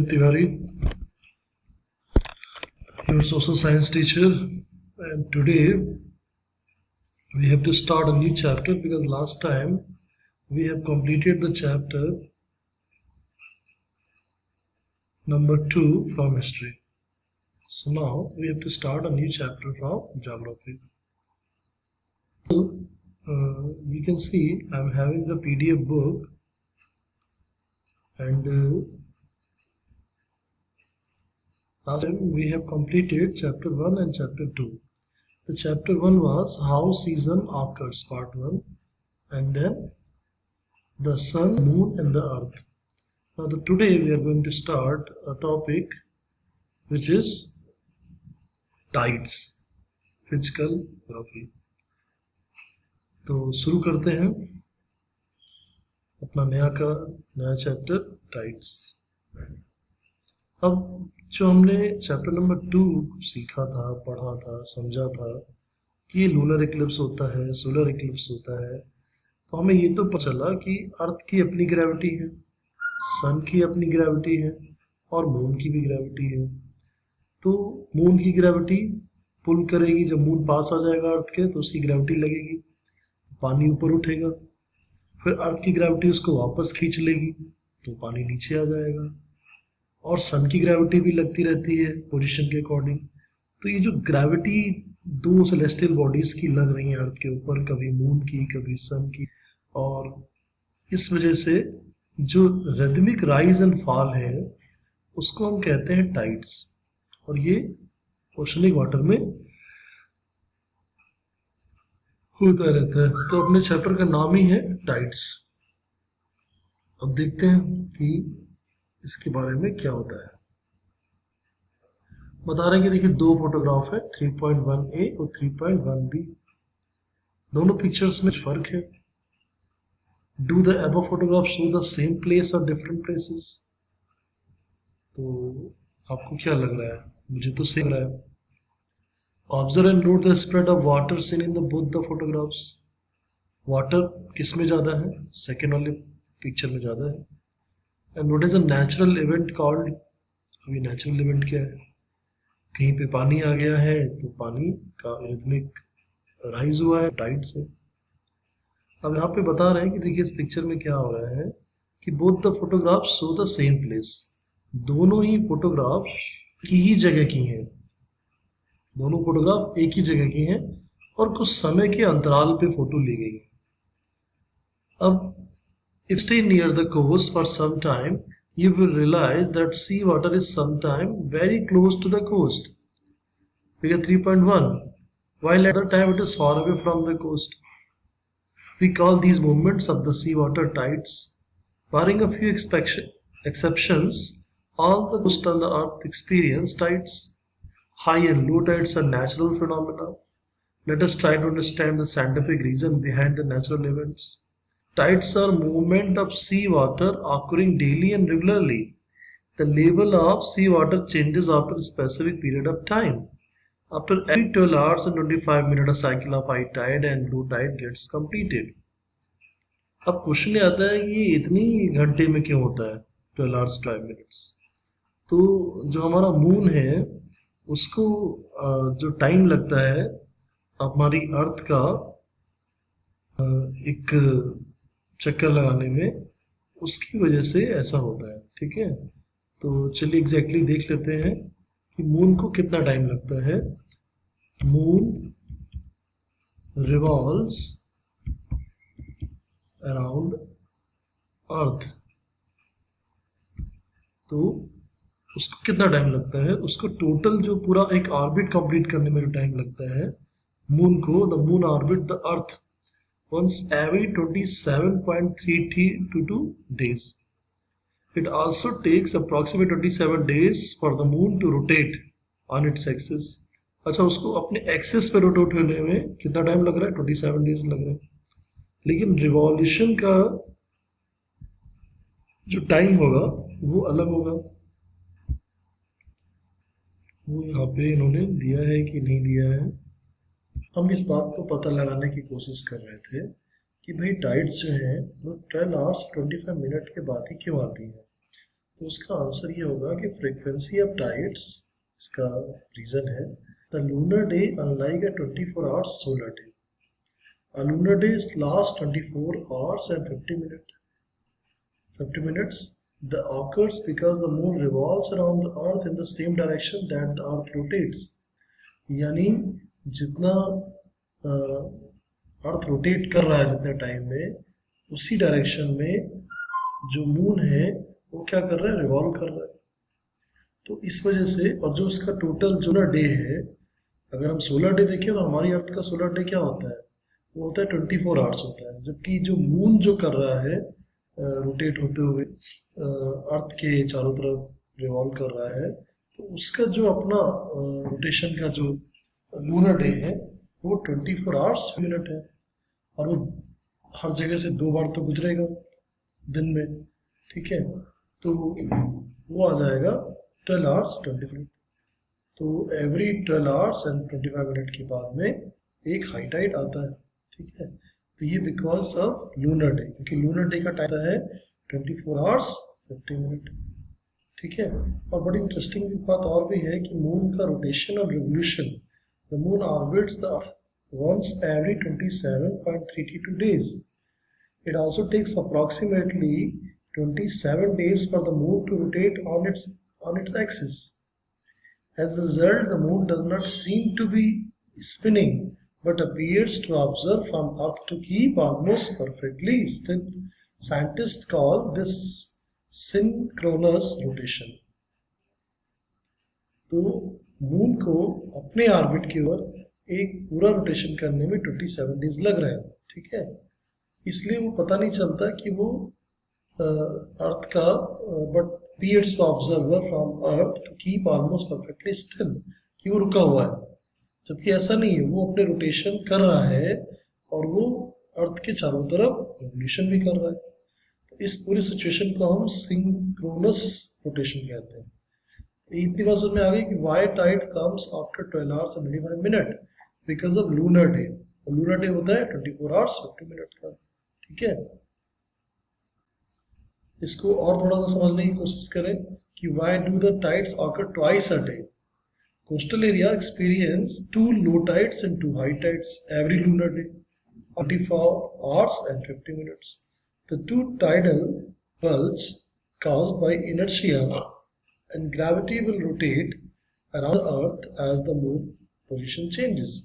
Tiwari, your social science teacher, and today we have to start a new chapter because last time we have completed the chapter number 2 from history. So now we have to start a new chapter from geography. So you can see I'm having the PDF book, and last time we have completed chapter 1 and chapter 2. The chapter 1 was how season occurs, part 1, and then the sun, moon and the earth. Now today we are going to start a topic which is tides, physical geography. तो शुरू करते हैं अपना नया chapter tides. अब जो हमने chapter number 2 सीखा था, पढ़ा था, समझा था कि लूनर इक्लिप्स होता है, सोलर इक्लिप्स होता है, तो हमें ये तो पता चला कि अर्थ की अपनी ग्रेविटी है, सन की अपनी ग्रेविटी है और मून की भी ग्रेविटी है। तो मून की ग्रेविटी पुल करेगी, जब मून पास आ जाएगा अर्थ के तो उसकी ग्रेविटी लगेगी, पानी ऊपर उठेगा, फिर अर्थ की ग्रेविटी उसको वापस खींच लेगी तो पानी नीचे आ जाएगा, और सन की ग्रेविटी भी लगती रहती है पोजीशन के अकॉर्डिंग। तो ये जो ग्रेविटी दो सेलेस्टियल बॉडीज की लग रही है अर्थ के ऊपर, कभी मून की कभी सन की, और इस वजह से जो रिदमिक राइज एंड फॉल है उसको हम कहते हैं टाइड्स, और ये ओशनिक वाटर में होता रहता है। तो अपने चैप्टर का नाम ही है टाइड्स। अब देखते हैं कि इसके बारे में क्या होता है। बता रहे हैं कि देखिए दो फोटोग्राफ है, 3.1A और 3.1B। दोनों पिक्चर्स में फर्क है। Do the above photograph show the same place और डिफरेंट प्लेसेस? तो आपको क्या लग रहा है? मुझे तो सेम लग रहा है। Observe and note the spread of water seen in the both the photographs. Water किस में ज्यादा है? सेकेंड वाले पिक्चर में ज्यादा है। And what is a natural event called? अभी नेचुरल इवेंट क्या है? कहीं पे पानी आ गया है तो पानी का रिदमिक राइज हुआ है टाइड से। अब यहाँ पे बता रहे हैं कि देखिए इस पिक्चर में क्या हो रहा है कि both the photograph show the same place. दोनों ही फोटोग्राफ की ही जगह की हैं, दोनों फोटोग्राफ एक ही जगह की हैं और कुछ समय के अंतराल पे फोटो ली गई है। अब if stay near the coast for some time, you will realize that sea water is sometime very close to the coast. Figure 3.1. While at the time it is far away from the coast. We call these movements of the sea water tides. Barring a few exceptions, all the coast on the earth experience tides. High and low tides are natural phenomena. Let us try to understand the scientific reason behind the natural events. Tides are movement of sea water occurring daily and regularly. The level of sea water changes after a specific period of time. After every 12 hours and 25 minutes, a cycle of high tide and low tide gets completed. अब question ये आता है कि ये इतनी घंटे में क्यों होता है 12 hours 5 minutes? तो जो हमारा मून है उसको जो टाइम लगता है हमारी अर्थ का एक चक्कर लगाने में, उसकी वजह से ऐसा होता है। ठीक है, तो चलिए एग्जैक्टली देख लेते हैं कि मून को कितना टाइम लगता है। मून रिवॉल्व्स अराउंड अर्थ, तो उसको कितना टाइम लगता है? उसको टोटल जो पूरा एक ऑर्बिट कंप्लीट करने में जो टाइम लगता है मून को, the moon orbit the earth once every 27.322 days. It also takes approximately 27 days for the moon to rotate on its axis. अच्छा, उसको अपने एक्सिस पे रोटेट होने में कितना टाइम लग रहा है? 27 डेज लग रहा है। लेकिन रिवॉल्यूशन का जो टाइम होगा वो अलग होगा। वो यहाँ पे इन्होंने दिया है कि नहीं दिया है। हम इस बात को पता लगाने की कोशिश कर रहे थे कि भाई टाइड्स जो है वो 12 hours 25 minutes के बाद ही क्यों आती है। तो उसका आंसर ये होगा कि फ्रीक्वेंसी ऑफ टाइड्स इसका रीजन है the lunar day unlike a 24 hours solar day a lunar day lasts 24 hours and 50 minutes the occurs because the moon revolves around the earth in the same direction that the earth rotates यानी जितना earth rotate कर रहा है जितने time में उसी direction में जो मून है वो क्या कर रहा है रिवॉल्व कर रहा है तो इस वजह से और जो उसका टोटल जो ना डे है अगर हम सोलर डे देखें तो हमारी अर्थ का सोलर डे क्या होता है वो होता है 24 आवर्स होता है जबकि जो मून जो कर रहा है रोटेट होते हुए अर्थ के चारों तरफ रिवॉल्व कर रहा है तो उसका जो अपना रोटेशन का जो लूनर डे है वो 24 आवर्स मिनट है और वो हर जगह से 2 बार तो गुजरेगा दिन में ठीक है तो वो आ जाएगा 12 आवर्स 20 मिनट तो एवरी 12 आवर्स एंड 25 मिनट के बाद में एक हाई टाइड आता है ठीक है तो ये बिकॉज ऑफ लूनर डे क्योंकि लूनर डे का टाइम है 24 आवर्स 50 मिनट ठीक है और बड़ी इंटरेस्टिंग बात और भी है कि मून का रोटेशन और revolution the moon orbits the earth once every 27.32 days. It also takes approximately 27 days for the moon to rotate on its axis. As a result, the moon does not seem to be spinning but appears to observe from Earth to keep almost perfectly still. Scientists call this synchronous rotation. तो moon को अपने orbit की ओर एक पूरा rotation करने में 27 days लग रहे हैं ठीक है इसलिए वो पता नहीं चलता कि वो अर्थ का but appears to observer from earth to keep almost perfectly still कि वो रुका हुआ है जबकि ऐसा नहीं है वो अपने रोटेशन कर रहा है और वो अर्थ के चारों तरफ रिवोल्यूशन भी कर रहा है तो इस पूरी सिचुएशन को हम सिंक्रोनस रोटेशन कहते हैं इतनी बात समझ में आ गई कि why tide comes after 12 hours and 25 minute because of lunar day lunar day होता है 24 आवर्स 50 मिनट का ठीक है इसको और थोड़ा सा समझने की कोशिश करें कि why do the tides occur twice a day coastal area experience 2 low tides and 2 high tides every lunar day 24 hours and 50 minutes the 2 tidal bulge caused by inertia and gravity will rotate around the earth as the moon position changes.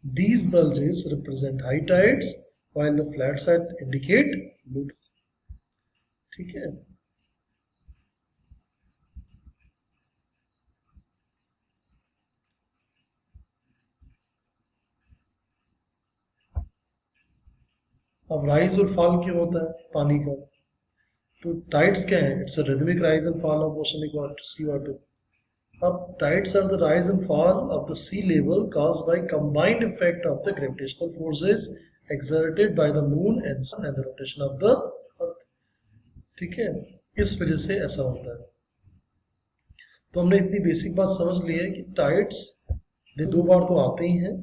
These bulges represent high tides while the flat side indicate lows. ठीक है अब rise और fall क्यों होता है पानी का तो टाइड्स क्या है it's a rhythmic rise and fall of oceanic water sea water अब tides are the rise and fall of the sea level caused by combined effect of the gravitational forces exerted by the moon and sun and the rotation of the earth ठीक है इस वजह से ऐसा होता है तो हमने इतनी बेसिक बात समझ ली है कि टाइड्स 2 बार तो आते ही हैं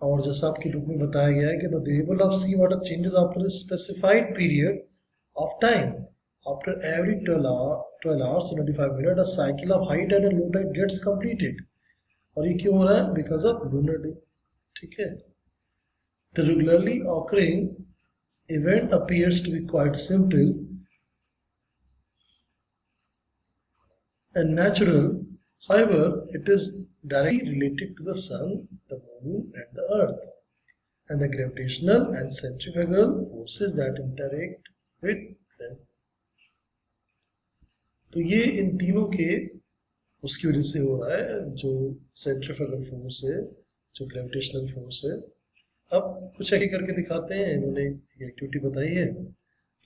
और जैसा आपकी बुक में बताया गया है कि the level of sea water changes after a specified period of time after every 12 hours and 25 minutes a cycle of high tide and low tide gets completed और ये क्यों हो रहा है because of lunar day ठीक है the regularly occurring event appears to be quite simple and natural however it is directly related to the sun the moon and the earth and the gravitational and centrifugal forces that interact with them तो ये इन तीनों के उसकी वजह से हो रहा है जो सेंट्रीफ्यूगल फोर्स है जो ग्रेविटेशनल फोर्स है अब कुछ ऐसे करके दिखाते हैं इन्होंने एक एक्टिविटी बताई है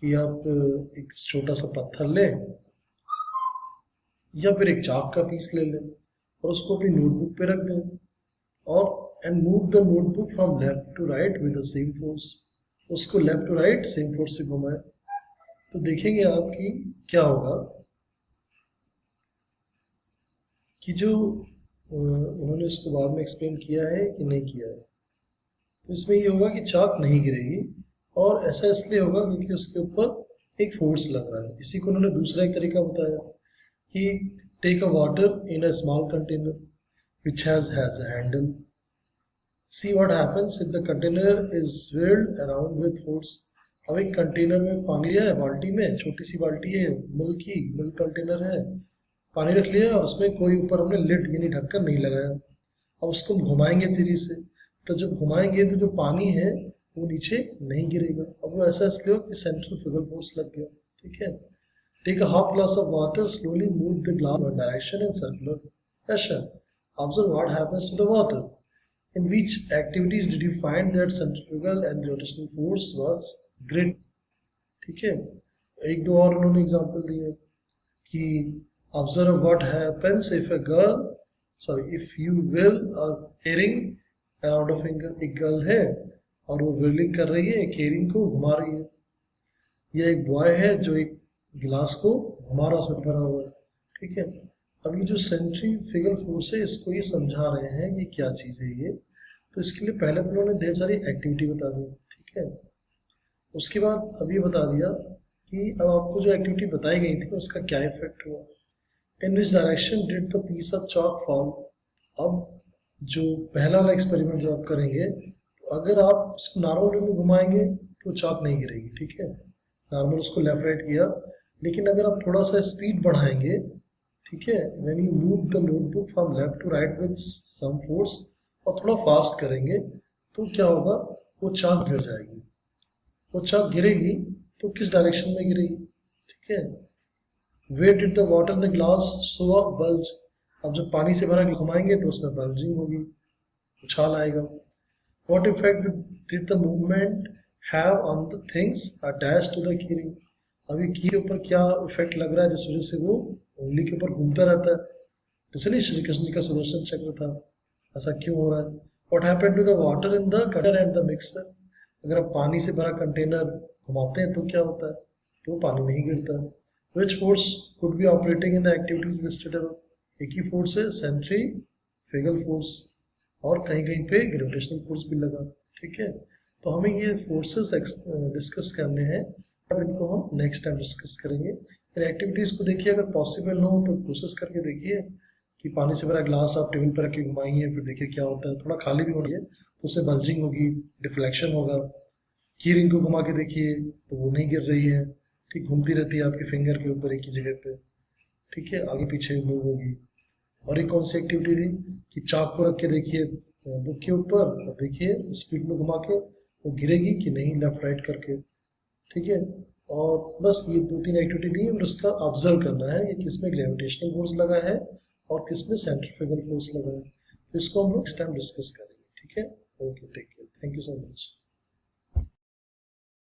कि आप एक छोटा सा पत्थर लें या फिर एक चाक का पीस ले लें और उसको अपनी नोटबुक पे रख दें और and move the notebook from left to right with the same force उसको left to right same force से घुमाएं तो देखेंगे आप कि क्या होगा कि जो उन्होंने उसको बाद में एक्सप्लेन किया है कि नहीं किया है तो इसमें ये होगा कि चाक नहीं गिरेगी और ऐसा इसलिए होगा क्योंकि उसके ऊपर एक फोर्स लग रहा है। इसी को उन्होंने दूसरा एक तरीका बताया कि take a water in a small container which has a handle. See what happens if the container is swirled around with force. अब एक कंटेनर में पानी है, बाल्टी में, छोटी सी बाल्टी है, मिल्क कंटेनर है, पानी रख लिया और उसमें कोई ऊपर हमने लिड यानी ढक्कन नहीं लगाया। अब उसको हम घुमाएंगे तेजी से, तो जब घुमाएंगे तो जो पानी है वो नीचे नहीं गिरेगा। अब वो ऐसा इसलिए कि सेंट्रीफ्यूगल फोर्स लग गया। ठीक है। Take a half glass of water, slowly move the glass one direction in circular fashion. Observe what happens to the water. In which activities did you find that centrifugal and rotational force was great? ठीक है। एक दो और उन्होंने example दिए कि observe what happens if a girl, sorry, if you will are carrying around a finger. एक girl है और वो whirling कर रही है, carrying को घुमा रही है। या एक बॉय है जो एक गिलास को घुमा रहा, उसमें भरा हुआ है। ठीक है। अब ये जो सेंट्रीफ्यूगल फोर्स है इसको ये समझा रहे हैं कि क्या चीज़ है ये। तो इसके लिए पहले तो उन्होंने ढेर सारी एक्टिविटी बता दी। ठीक है। उसके बाद अब ये बता दिया कि अब आपको जो एक्टिविटी बताई गई थी उसका क्या इफेक्ट हुआ। In which direction did the piece of chalk fall. अब जो पहला वाला एक्सपेरिमेंट जो आप करेंगे, तो अगर आप उसको नॉर्मल वे में घुमाएंगे तो चॉक नहीं गिरेगी। ठीक है। नॉर्मल उसको लेफ्ट राइट किया, लेकिन अगर आप थोड़ा सा स्पीड बढ़ाएंगे, ठीक है, when you move the notebook from left to right with some force और थोड़ा फास्ट करेंगे तो क्या होगा, वो चाक गिर जाएगी। वो चाक गिरेगी तो किस डायरेक्शन में गिरेगी। ठीक है। Where did the water in the glass show a bulge. अब जब पानी से भरा घुमाएंगे तो उसमें बल्जिंग होगी, उछाल आएगा। What effect did the movement have on the things attached to the keyring. अभी की के ऊपर क्या इफेक्ट लग रहा है जिस वजह से वो उंगली के ऊपर घूमता रहता है। इसलिए श्री कृष्ण का सुदर्शन चक्र था। ऐसा क्यों हो रहा है। What happened to the water in the container and the mixer. अगर आप पानी से भरा कंटेनर घुमाते हैं तो क्या होता है, तो पानी नहीं गिरता। Which force could be operating in the activities listed above. एक ही फोर्स है, सेंट्रीफ्यूगल फोर्स, और कहीं कहीं पे ग्रेविटेशनल फोर्स भी लगा। ठीक है। तो हमें ये फोर्सेस डिस्कस करने हैं, अब इनको हम नेक्स्ट टाइम डिस्कस करेंगे। फिर एक्टिविटीज़ को देखिए, अगर पॉसिबल हो तो कोशिश करके देखिए कि पानी से भरा ग्लास आप टेबल पर रख के घुमाइए, फिर देखिए क्या होता है। थोड़ा खाली भी होना चाहिए तो उससे बल्जिंग होगी, डिफ्लेक्शन होगा। की रिंग को घुमा के देखिए तो वो नहीं गिर रही है, ठीक, घूमती रहती है आपके फिंगर के ऊपर एक ही जगह पे। ठीक है। आगे पीछे मूव होगी। और एक कौन सी एक्टिविटी थी कि चाक को रख के देखिए बुक के ऊपर और देखिए स्पीड में घुमा के वो गिरेगी कि नहीं, लेफ्ट राइट करके। ठीक है। और बस ये दो तीन एक्टिविटी दी और उसका ऑब्जर्व करना है कि किसमें ग्रेविटेशनल फोर्स लगा है और किसमें सेंट्रीफ्यूगल फोर्स लगा है। तो इसको हम लोग नेक्स्ट टाइम डिस्कस करेंगे। ठीक है। Okay, take care, thank you so much.